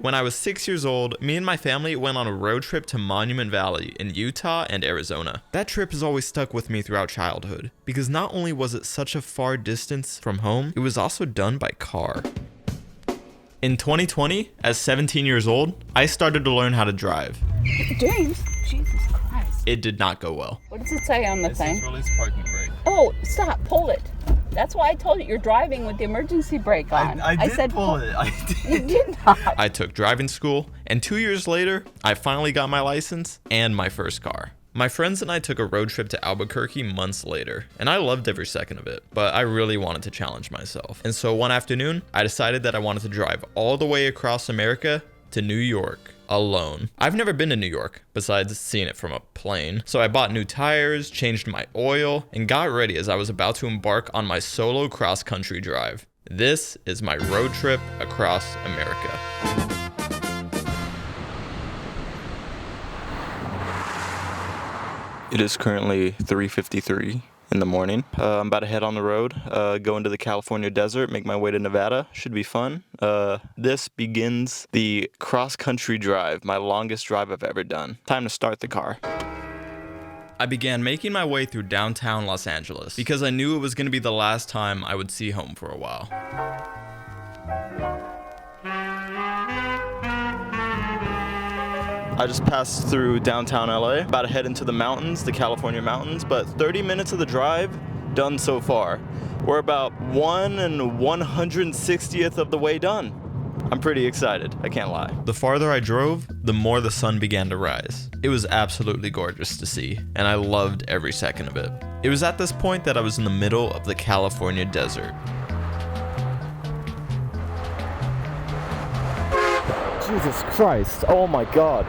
When I was 6 years old, me and my family went on a road trip to Monument Valley in Utah and Arizona. That trip has always stuck with me throughout childhood, because not only was it such a far distance from home, it was also done by car. In 2020, as 17 years old, I started to learn how to drive. James, Jesus Christ. It did not go well. What does it say on the thing? It says release parking brake. Oh, stop, pull it. That's why I told you you're driving with the emergency brake on. I did pull it. I did. You did not. I took driving school, and 2 years later, I finally got my license and my first car. My friends and I took a road trip to Albuquerque months later, and I loved every second of it, but I really wanted to challenge myself. And so one afternoon, I decided that I wanted to drive all the way across America to New York alone. I've never been to New York besides seeing it from a plane. So I bought new tires, changed my oil, and got ready as I was about to embark on my solo cross-country drive. This is my road trip across America. It is currently 3:53 in the morning. I'm about to head on the road, go into the California desert, make my way to Nevada. Should be fun. This begins the cross-country drive, my longest drive I've ever done. Time to start the car. I began making my way through downtown Los Angeles because I knew it was going to be the last time I would see home for a while. I just passed through downtown LA, about to head into the mountains, the California mountains, but 30 minutes of the drive done so far. We're about 1 1/160th of the way done. I'm pretty excited, I can't lie. The farther I drove, the more the sun began to rise. It was absolutely gorgeous to see, and I loved every second of it. It was at this point that I was in the middle of the California desert. Jesus Christ, oh my God.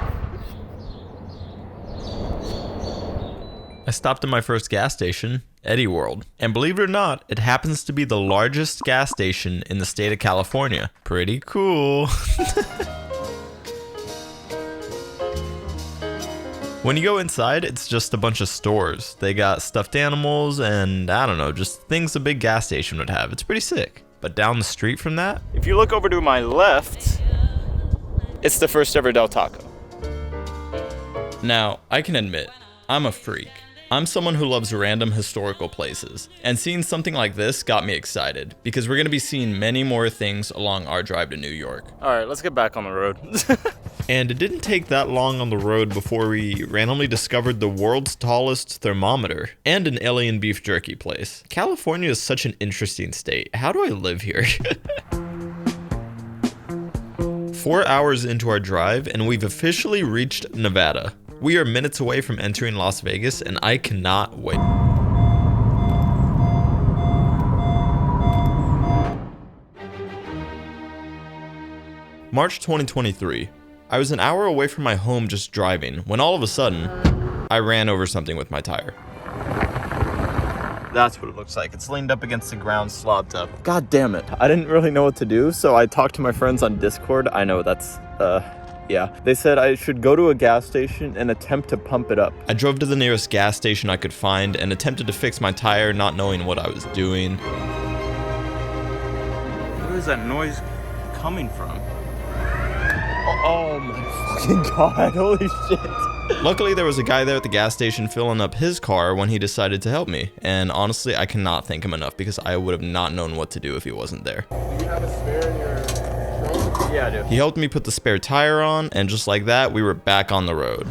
I stopped at my first gas station, Eddie World, and believe it or not, it happens to be the largest gas station in the state of California. Pretty cool. When you go inside, it's just a bunch of stores. They got stuffed animals and, I don't know, just things a big gas station would have. It's pretty sick. But down the street from that, if you look over to my left, it's the first ever Del Taco. Now, I can admit, I'm a freak. I'm someone who loves random historical places, and seeing something like this got me excited, because we're going to be seeing many more things along our drive to New York. Alright, let's get back on the road. And it didn't take that long on the road before we randomly discovered the world's tallest thermometer, and an alien beef jerky place. California is such an interesting state. How do I live here? 4 hours into our drive, and we've officially reached Nevada. We are minutes away from entering Las Vegas, and I cannot wait. March 2023. I was an hour away from my home just driving, when all of a sudden, I ran over something with my tire. That's what it looks like. It's leaned up against the ground, slopped up. God damn it. I didn't really know what to do, so I talked to my friends on Discord. I know that's, yeah. They said I should go to a gas station and attempt to pump it up. I drove to the nearest gas station I could find and attempted to fix my tire, not knowing what I was doing. Where is that noise coming from? Oh my fucking God, holy shit. Luckily, there was a guy there at the gas station filling up his car when he decided to help me. And honestly, I cannot thank him enough because I would have not known what to do if he wasn't there. Do you have a spare in your trunk? Yeah, I do. He helped me put the spare tire on, and just like that, we were back on the road.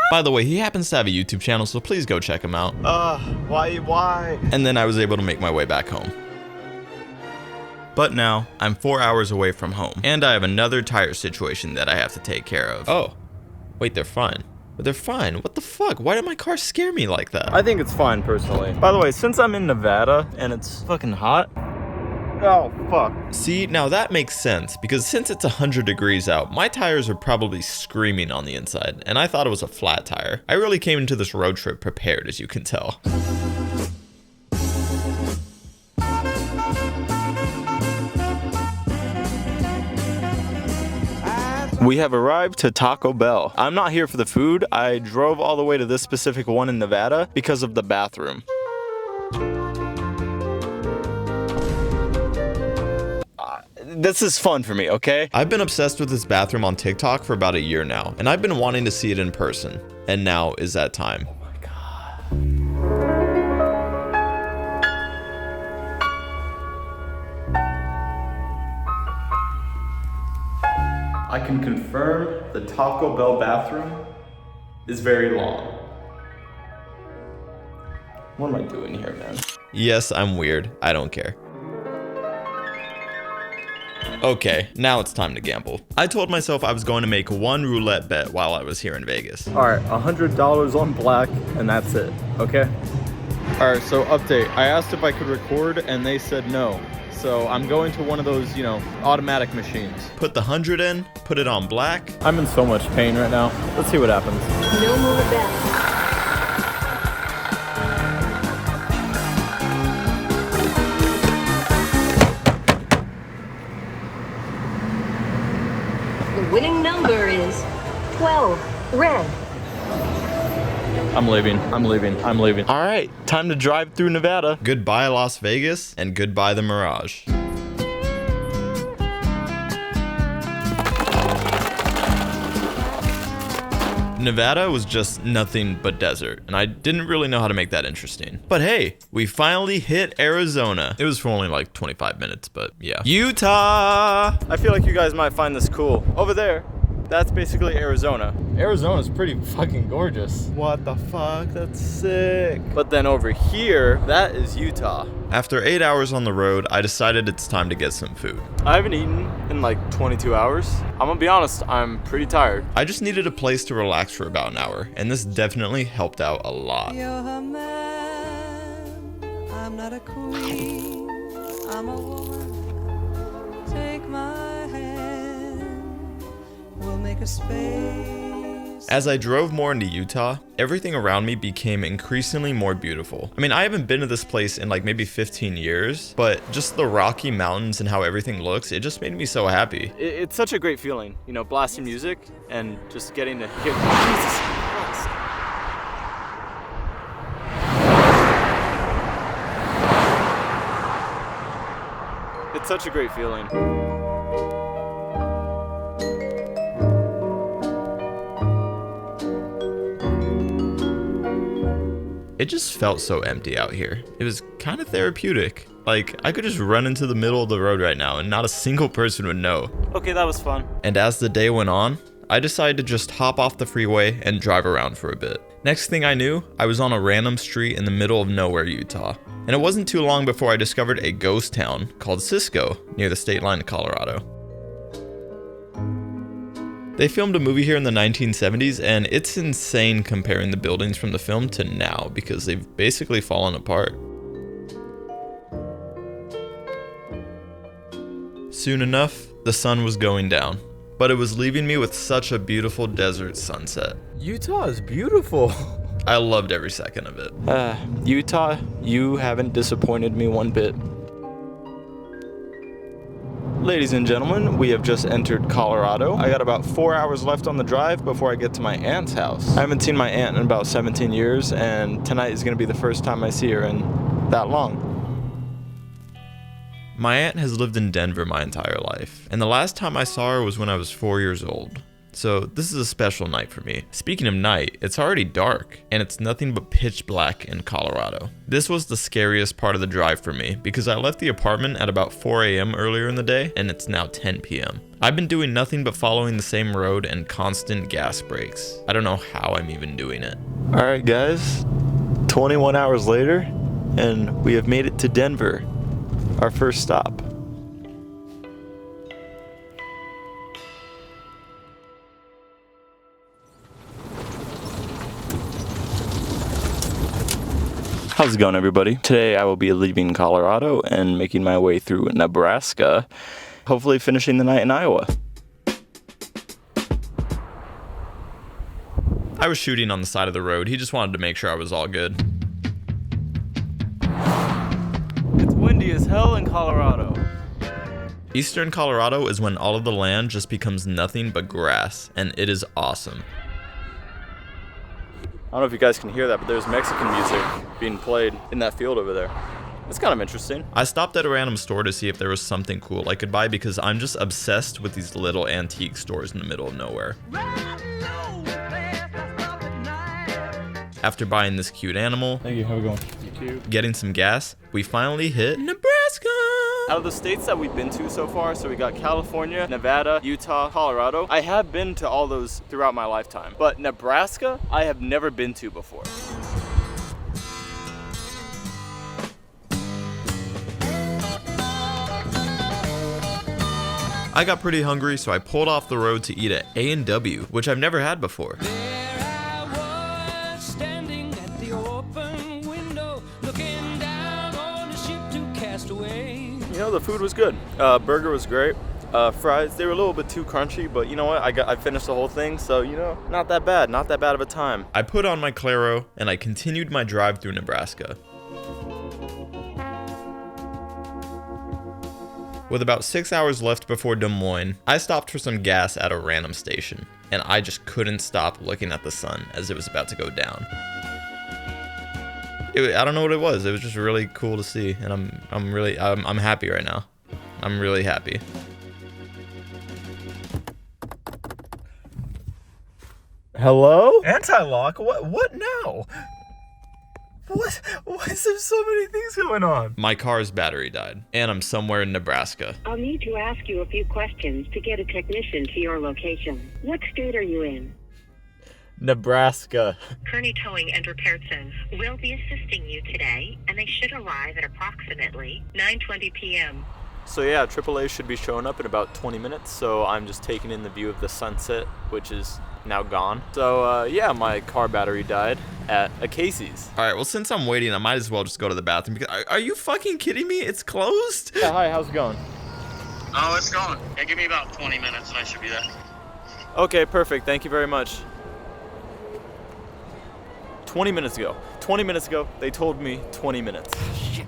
By the way, he happens to have a YouTube channel, so please go check him out. Why? And then I was able to make my way back home. But now, I'm 4 hours away from home, and I have another tire situation that I have to take care of. Oh, wait, they're fine. But they're fine. What the fuck? Why did my car scare me like that? I think it's fine, personally. By the way, since I'm in Nevada, and it's fucking hot. Oh, fuck. See, now that makes sense, because since it's 100 degrees out, my tires are probably screaming on the inside, and I thought it was a flat tire. I really came into this road trip prepared, as you can tell. We have arrived to Taco Bell. I'm not here for the food. I drove all the way to this specific one in Nevada because of the bathroom. this is fun for me, okay? I've been obsessed with this bathroom on TikTok for about a year now, and I've been wanting to see it in person. And now is that time. Oh my God. I can confirm the Taco Bell bathroom is very long. What am I doing here, man? Yes, I'm weird. I don't care. Okay, now it's time to gamble. I told myself I was going to make one roulette bet while I was here in Vegas. All right, $100 on black, and that's it, okay? All right, so update. I asked if I could record, and they said no. So I'm going to one of those, you know, automatic machines. Put the 100 in, put it on black. I'm in so much pain right now. Let's see what happens. No more bets. The winning number is 12. Red. I'm leaving. All right, time to drive through Nevada. Goodbye Las Vegas, and goodbye the Mirage. Nevada was just nothing but desert, and I didn't really know how to make that interesting. But hey, we finally hit Arizona. It was for only like 25 minutes, but yeah. Utah! I feel like you guys might find this cool. Over there, that's basically Arizona. Arizona's pretty fucking gorgeous. What the fuck? That's sick. But then over here, that is Utah. After 8 hours on the road, I decided it's time to get some food. I haven't eaten in like 22 hours. I'm gonna be honest, I'm pretty tired. I just needed a place to relax for about an hour, and this definitely helped out a lot. You're a man, I'm not a queen, I'm a woman. Take my hand, we'll make a space. As I drove more into Utah, everything around me became increasingly more beautiful. I mean, I haven't been to this place in like maybe 15 years, but just the Rocky Mountains and how everything looks, it just made me so happy. It's such a great feeling, you know, blasting music and just getting to hear. Jesus Christ. It's such a great feeling. It just felt so empty out here. It was kind of therapeutic. Like, I could just run into the middle of the road right now and not a single person would know. Okay, that was fun. And as the day went on, I decided to just hop off the freeway and drive around for a bit. Next thing I knew, I was on a random street in the middle of nowhere, Utah. And it wasn't too long before I discovered a ghost town called Cisco near the state line of Colorado. They filmed a movie here in the 1970s, and it's insane comparing the buildings from the film to now because they've basically fallen apart. Soon enough, the sun was going down, but it was leaving me with such a beautiful desert sunset. Utah is beautiful. I loved every second of it. Utah, you haven't disappointed me one bit. Ladies and gentlemen, we have just entered Colorado. I got about 4 hours left on the drive before I get to my aunt's house. I haven't seen my aunt in about 17 years, and tonight is gonna be the first time I see her in that long. My aunt has lived in Denver my entire life, and the last time I saw her was when I was 4 years old. So this is a special night for me. Speaking of night, it's already dark, and it's nothing but pitch black in Colorado. This was the scariest part of the drive for me because I left the apartment at about 4 a.m. earlier in the day, and it's now 10 p.m. I've been doing nothing but following the same road and constant gas breaks. I don't know how I'm even doing it. All right, guys, 21 hours later, and we have made it to Denver, our first stop. How's it going, everybody? Today I will be leaving Colorado and making my way through Nebraska, hopefully finishing the night in Iowa. I was shooting on the side of the road. He just wanted to make sure I was all good. It's windy as hell in Colorado. Eastern Colorado is when all of the land just becomes nothing but grass, and it is awesome. I don't know if you guys can hear that, but there's Mexican music being played in that field over there. It's kind of interesting. I stopped at a random store to see if there was something cool I could buy because I'm just obsessed with these little antique stores in the middle of nowhere. After buying this cute animal, Thank you. How we going? You too. getting some gas, we finally hit Nebraska! Out of the states that we've been to so far, so we got California, Nevada, Utah, Colorado. I have been to all those throughout my lifetime, but Nebraska, I have never been to before. I got pretty hungry, so I pulled off the road to eat at A&W, which I've never had before. You know, the food was good. Burger was great. Fries, they were a little bit too crunchy, but you know what? I finished the whole thing, so you know, not that bad. Not that bad of a time. I put on my Claro, and I continued my drive through Nebraska. With about 6 hours left before Des Moines, I stopped for some gas at a random station, and I just couldn't stop looking at the sun as it was about to go down. I don't know what it was. It was just really cool to see, and I'm happy right now. I'm really happy. Hello? Anti-lock? What now? What? Why is there so many things going on? My car's battery died, and I'm somewhere in Nebraska. I'll need to ask you a few questions to get a technician to your location. What state are you in? Nebraska. Kearney Towing and Repair Center will be assisting you today, and they should arrive at approximately 9:20 p.m. So yeah, AAA should be showing up in about 20 minutes, so I'm just taking in the view of the sunset, which is now gone. So yeah, my car battery died at a Casey's. All right, well, since I'm waiting, I might as well just go to the bathroom. Because are you fucking kidding me? It's closed? Yeah, hi, how's it going? Oh, it's going. Yeah, give me about 20 minutes and I should be there. Okay, perfect. Thank you very much. 20 minutes ago. 20 minutes ago, they told me 20 minutes. Shit.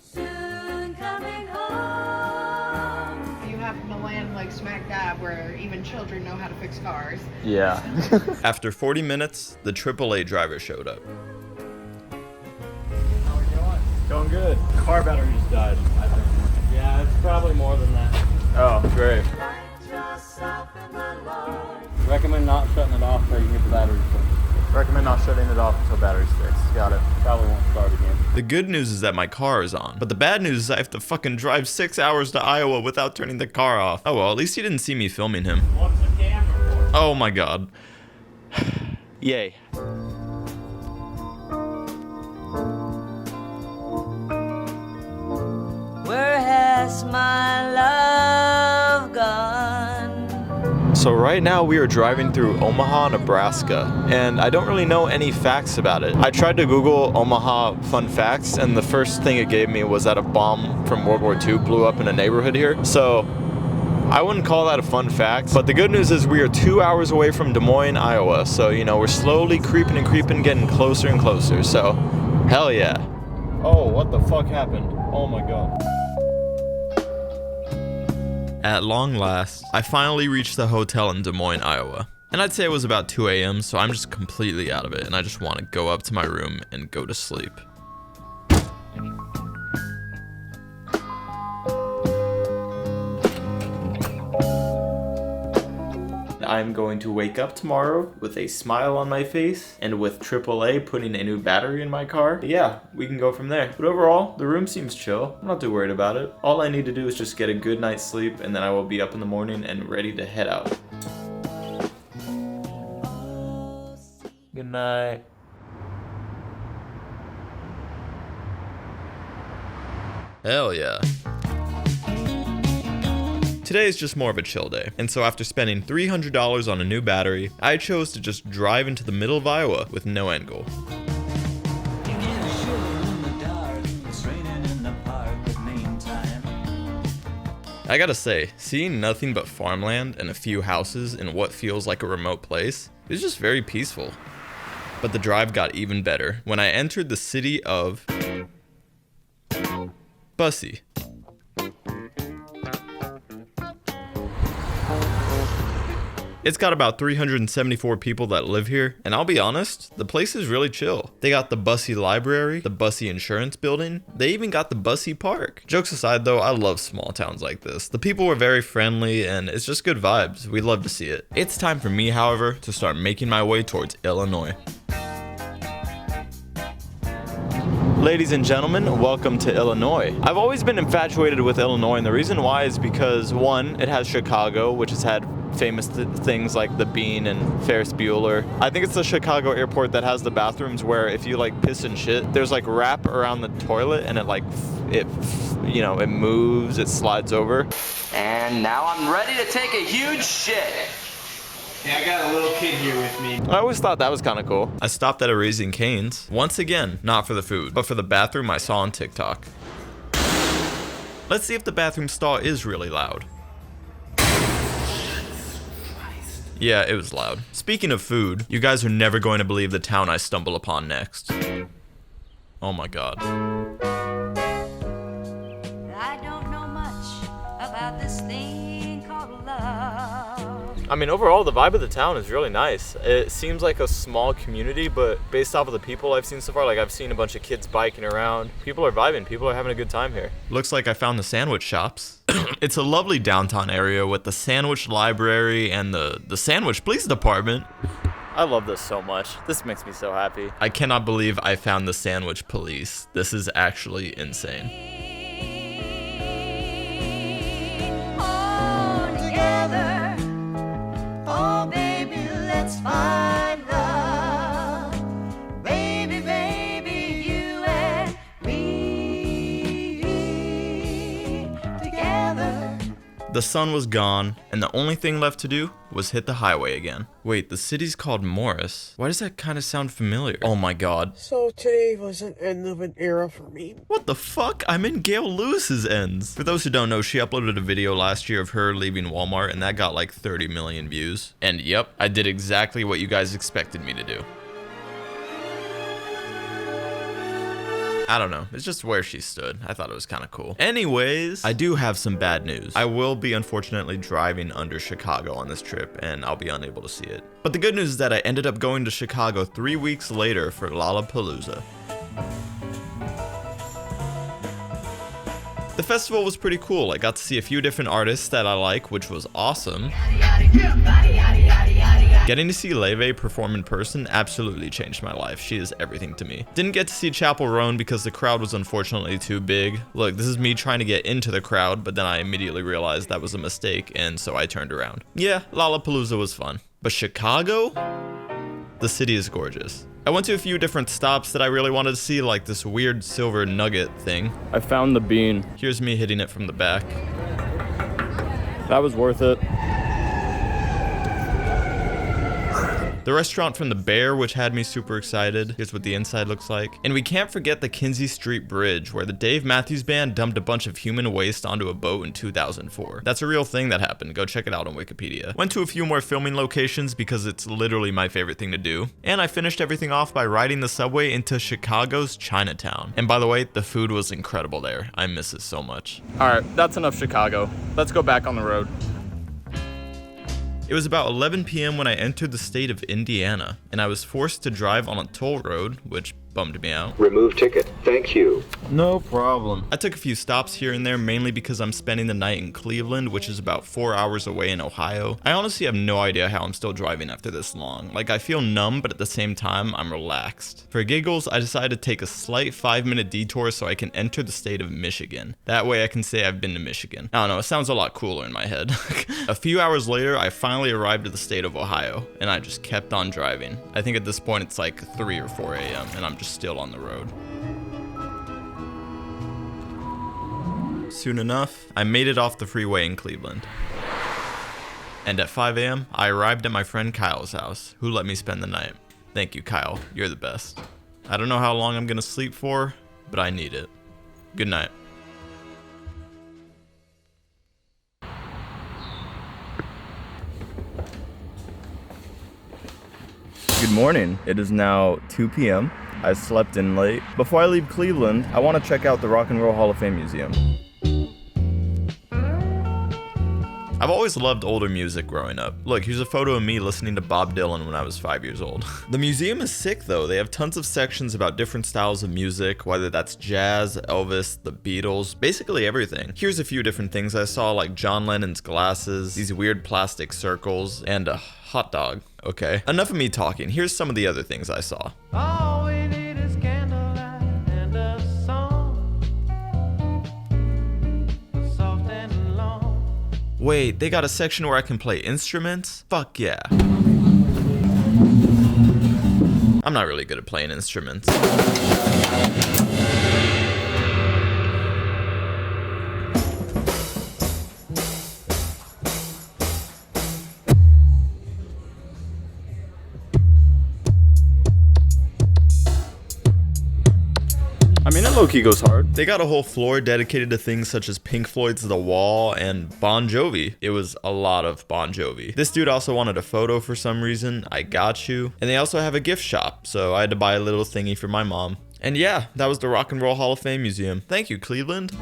Soon coming home. You happen to land like smack dab where even children know how to fix cars. Yeah. After 40 minutes, the AAA driver showed up. How are you doing? Going good. Car battery just died, I think. Yeah, it's probably more than that. Oh, great. Recommend not shutting it off so you can get the battery fixed. Recommend not shutting it off until battery's fixed. Got it. Probably won't start again. The good news is that my car is on, but the bad news is I have to fucking drive 6 hours to Iowa without turning the car off. Oh well, at least he didn't see me filming him. What's the camera for? Oh my god. Yay. Where has my love gone? So right now we are driving through Omaha, Nebraska, and I don't really know any facts about it. I tried to Google Omaha fun facts, and the first thing it gave me was that a bomb from World War II blew up in a neighborhood here. So I wouldn't call that a fun fact, but the good news is we are 2 hours away from Des Moines, Iowa. So, you know, we're slowly creeping and creeping, getting closer and closer. So, hell yeah. Oh, what the fuck happened? Oh my god. At long last, I finally reached the hotel in Des Moines, Iowa. And I'd say it was about 2 a.m., so I'm just completely out of it, and I just want to go up to my room and go to sleep. I'm going to wake up tomorrow with a smile on my face and with AAA putting a new battery in my car. Yeah, we can go from there. But overall, the room seems chill. I'm not too worried about it. All I need to do is just get a good night's sleep, and then I will be up in the morning and ready to head out. Good night. Hell yeah. Today is just more of a chill day, and so after spending $300 on a new battery, I chose to just drive into the middle of Iowa with no end goal. I gotta say, seeing nothing but farmland and a few houses in what feels like a remote place is just very peaceful. But the drive got even better when I entered the city of Bussy. It's got about 374 people that live here, and I'll be honest, the place is really chill. They got the Bussy Library, the Bussy Insurance Building, they even got the Bussy Park. Jokes aside though, I love small towns like this. The people were very friendly and it's just good vibes. We love to see it. It's time for me, however, to start making my way towards Illinois. Ladies and gentlemen, welcome to Illinois. I've always been infatuated with Illinois, and the reason why is because, one, it has Chicago, which has had famous things like the Bean and Ferris Bueller. I think it's the Chicago airport that has the bathrooms where if you like piss and shit, there's like wrap around the toilet and it moves, it slides over. And now I'm ready to take a huge shit. Yeah, I got a little kid here with me. I always thought that was kind of cool. I stopped at a Raising Cane's. Once again, not for the food, but for the bathroom I saw on TikTok. Let's see if the bathroom stall is really loud. Yeah, it was loud. Speaking of food, you guys are never going to believe the town I stumble upon next. Oh my god. I don't know much about this thing called love. I mean, overall, the vibe of the town is really nice. It seems like a small community, but based off of the people I've seen so far, like I've seen a bunch of kids biking around. People are vibing. People are having a good time here. Looks like I found the sandwich shops. It's a lovely downtown area with the sandwich library and the sandwich police department. I love this so much. This makes me so happy. I cannot believe I found the sandwich police. This is actually insane. All together. Oh, baby, let's find love. Baby, baby, you and me together. The sun was gone, and the only thing left to do was hit the highway again. Wait, the city's called Morris. Why does that kind of sound familiar? Oh my god. So today was an end of an era for me. What the fuck? I'm in Gail Lewis's ends. For those who don't know, she uploaded a video last year of her leaving Walmart, and that got like 30 million views. And yep, I did exactly what you guys expected me to do. I don't know, it's just where she stood. I thought it was kind of cool. Anyways, I do have some bad news. I will be unfortunately driving under Chicago on this trip, and I'll be unable to see it. But the good news is that I ended up going to Chicago 3 weeks later for Lollapalooza. The festival was pretty cool. I got to see a few different artists that I like, which was awesome. Getting to see Leve perform in person absolutely changed my life. She is everything to me. Didn't get to see Chapel Roan because the crowd was unfortunately too big. Look, this is me trying to get into the crowd, but then I immediately realized that was a mistake, and so I turned around. Yeah, Lollapalooza was fun. But Chicago? The city is gorgeous. I went to a few different stops that I really wanted to see, like this weird silver nugget thing. I found the Bean. Here's me hitting it from the back. That was worth it. The restaurant from the Bear, which had me super excited. Here's what the inside looks like. And we can't forget the Kinsey Street Bridge, where the Dave Matthews Band dumped a bunch of human waste onto a boat in 2004. That's a real thing that happened. Go check it out on Wikipedia. Went to a few more filming locations because it's literally my favorite thing to do. And I finished everything off by riding the subway into Chicago's Chinatown. And by the way, the food was incredible there. I miss it so much. All right, that's enough Chicago. Let's go back on the road. It was about 11 p.m. when I entered the state of Indiana, and I was forced to drive on a toll road, which bummed me out. Remove ticket. Thank you. No problem. I took a few stops here and there, mainly because I'm spending the night in Cleveland, which is about 4 hours away in Ohio. I honestly have no idea how I'm still driving after this long. Like, I feel numb, but at the same time, I'm relaxed. For giggles, I decided to take a slight 5-minute detour so I can enter the state of Michigan. That way I can say I've been to Michigan. I don't know, it sounds a lot cooler in my head. A few hours later, I finally arrived at the state of Ohio, and I just kept on driving. I think at this point it's like 3 or 4 a.m., and I'm just still on the road. Soon enough, I made it off the freeway in Cleveland. And at 5 a.m., I arrived at my friend Kyle's house, who let me spend the night. Thank you, Kyle. You're the best. I don't know how long I'm gonna sleep for, but I need it. Good night. Good morning. It is now 2 p.m. I slept in late. Before I leave Cleveland, I want to check out the Rock and Roll Hall of Fame Museum. I've always loved older music growing up. Look, here's a photo of me listening to Bob Dylan when I was 5 years old. The museum is sick though. They have tons of sections about different styles of music, whether that's jazz, Elvis, the Beatles, basically everything. Here's a few different things I saw, like John Lennon's glasses, these weird plastic circles, and a hot dog. Okay, enough of me talking. Here's some of the other things I saw. All we need is candlelight and a song, soft and long. Wait, they got a section where I can play instruments? Fuck yeah. I'm not really good at playing instruments. I mean, it low-key goes hard. They got a whole floor dedicated to things such as Pink Floyd's The Wall and Bon Jovi. It was a lot of Bon Jovi. This dude also wanted a photo for some reason. I got you. And they also have a gift shop, so I had to buy a little thingy for my mom. And yeah, that was the Rock and Roll Hall of Fame Museum. Thank you, Cleveland.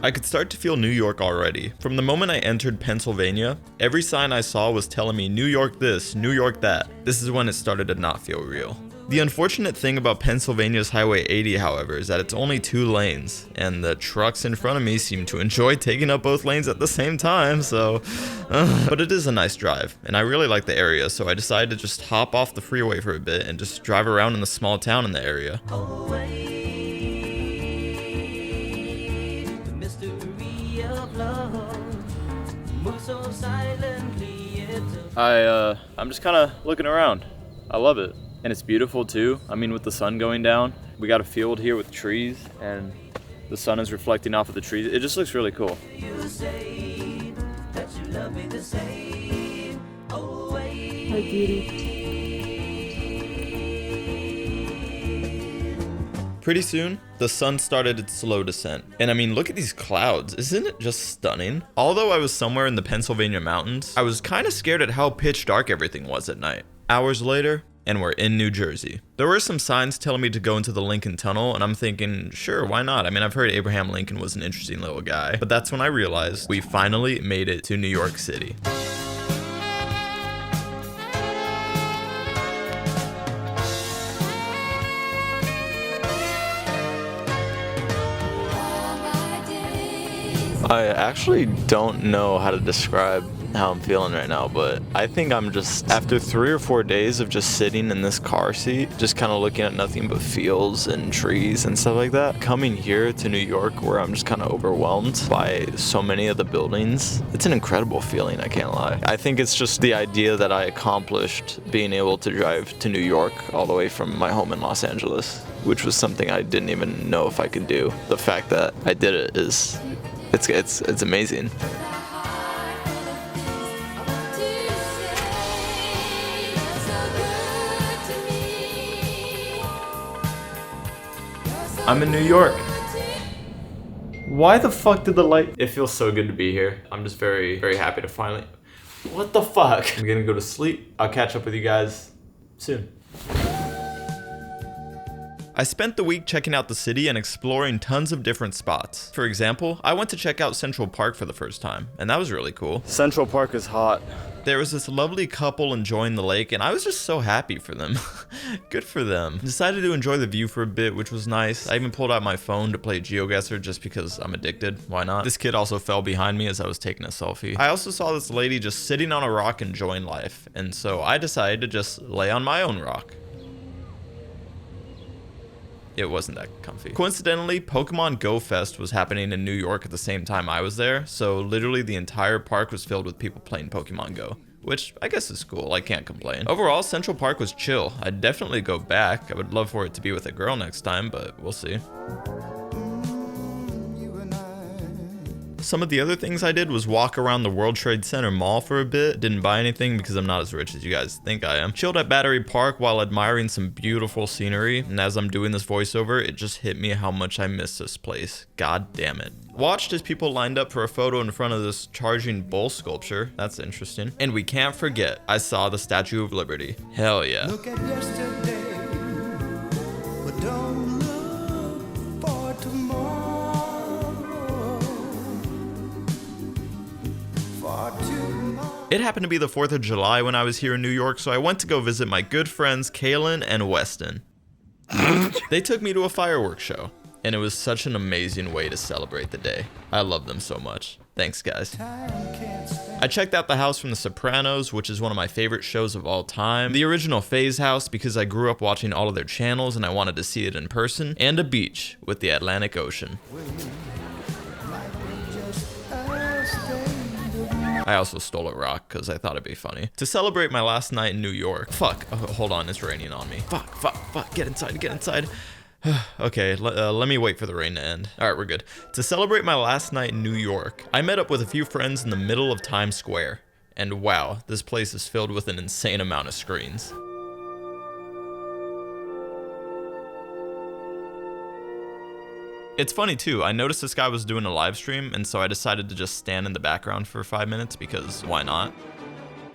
I could start to feel New York already. From the moment I entered Pennsylvania, every sign I saw was telling me New York this, New York that. This is when it started to not feel real. The unfortunate thing about Pennsylvania's Highway 80, however, is that it's only 2 lanes, and the trucks in front of me seem to enjoy taking up both lanes at the same time, so... But it is a nice drive, and I really like the area, so I decided to just hop off the freeway for a bit and just drive around in the small town in the area. I'm just kind of looking around. I love it. And it's beautiful too. I mean, with the sun going down, we got a field here with trees and the sun is reflecting off of the trees. It just looks really cool. Pretty soon, the sun started its slow descent. And I mean, look at these clouds. Isn't it just stunning? Although I was somewhere in the Pennsylvania mountains, I was kind of scared at how pitch dark everything was at night. Hours later, and we're in New Jersey. There were some signs telling me to go into the Lincoln Tunnel, and I'm thinking, sure, why not? I mean, I've heard Abraham Lincoln was an interesting little guy. But that's when I realized we finally made it to New York City. I actually don't know how to describe how I'm feeling right now, but I think I'm just, after 3 or 4 days of just sitting in this car seat, just kind of looking at nothing but fields and trees and stuff like that, coming here to New York where I'm just kind of overwhelmed by so many of the buildings, it's an incredible feeling, I can't lie. I think it's just the idea that I accomplished being able to drive to New York all the way from my home in Los Angeles, which was something I didn't even know if I could do. The fact that I did it is, it's amazing. I'm in New York. Why the fuck did the light? It feels so good to be here. I'm just very, very happy to finally... What the fuck? I'm gonna go to sleep. I'll catch up with you guys soon. I spent the week checking out the city and exploring tons of different spots. For example, I went to check out Central Park for the first time, and that was really cool. Central Park is hot. There was this lovely couple enjoying the lake, and I was just so happy for them. Good for them. Decided to enjoy the view for a bit, which was nice. I even pulled out my phone to play GeoGuessr just because I'm addicted. Why not? This kid also fell behind me as I was taking a selfie. I also saw this lady just sitting on a rock enjoying life, and so I decided to just lay on my own rock. It wasn't that comfy. Coincidentally, Pokemon Go Fest was happening in New York at the same time I was there, so literally the entire park was filled with people playing Pokemon Go, which I guess is cool. I can't complain. Overall, Central Park was chill. I'd definitely go back. I would love for it to be with a girl next time, but we'll see. Some of the other things I did was walk around the World Trade Center Mall for a bit. Didn't buy anything because I'm not as rich as you guys think I am. Chilled at Battery Park while admiring some beautiful scenery. And as I'm doing this voiceover, it just hit me how much I miss this place. God damn it. Watched as people lined up for a photo in front of this charging bull sculpture. That's interesting. And we can't forget, I saw the Statue of Liberty. Hell yeah. Look at yesterday, but don't look It happened to be the 4th of July when I was here in New York, so I went to go visit my good friends Kaylin and Weston. They took me to a fireworks show, and it was such an amazing way to celebrate the day. I love them so much. Thanks, guys. I checked out the house from The Sopranos, which is one of my favorite shows of all time. The original Phase house, because I grew up watching all of their channels and I wanted to see it in person. And a beach with the Atlantic Ocean. I also stole a rock because I thought it'd be funny. To celebrate my last night in New York. Fuck. Oh, hold on, it's raining on me. Fuck. Get inside, get inside. Okay, let me wait for the rain to end. Alright, we're good. To celebrate my last night in New York, I met up with a few friends in the middle of Times Square. And wow, this place is filled with an insane amount of screens. It's funny too, I noticed this guy was doing a live stream, and so I decided to just stand in the background for 5 minutes because why not?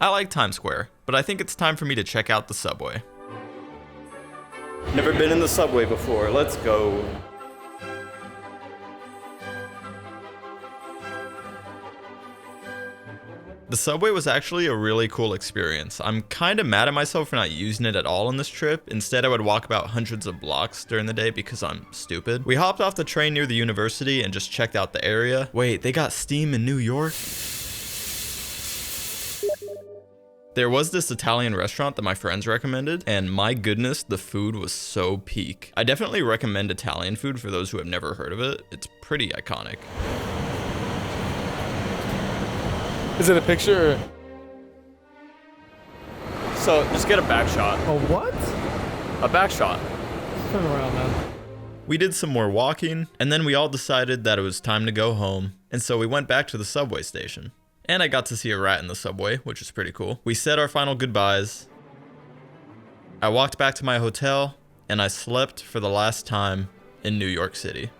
I like Times Square, but I think it's time for me to check out the subway. Never been in the subway before. Let's go. The subway was actually a really cool experience. I'm kind of mad at myself for not using it at all on this trip. Instead, I would walk about hundreds of blocks during the day because I'm stupid. We hopped off the train near the university and just checked out the area. Wait, they got Steam in New York? There was this Italian restaurant that my friends recommended, and my goodness, the food was so peak. I definitely recommend Italian food for those who have never heard of it. It's pretty iconic. Is it a picture? So just get a back shot. A what? A back shot. Turn around, man. We did some more walking, and then we all decided that it was time to go home, and so we went back to the subway station. And I got to see a rat in the subway, which was pretty cool. We said our final goodbyes. I walked back to my hotel, and I slept for the last time in New York City.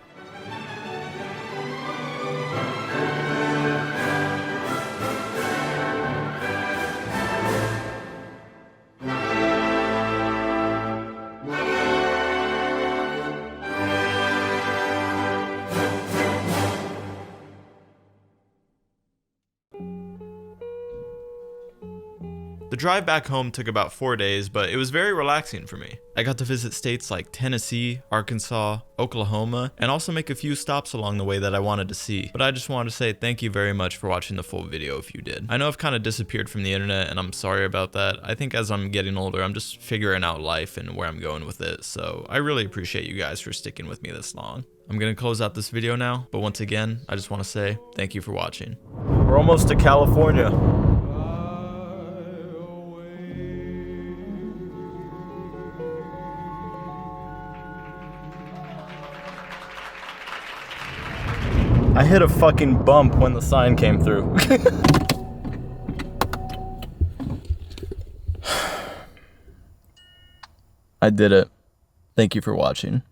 The drive back home took about 4 days, but it was very relaxing for me. I got to visit states like Tennessee, Arkansas, Oklahoma, and also make a few stops along the way that I wanted to see. But I just wanted to say thank you very much for watching the full video if you did. I know I've kind of disappeared from the internet and I'm sorry about that. I think as I'm getting older, I'm just figuring out life and where I'm going with it. So I really appreciate you guys for sticking with me this long. I'm gonna close out this video now, but once again, I just want to say thank you for watching. We're almost to California. I hit a fucking bump when the sign came through. I did it. Thank you for watching.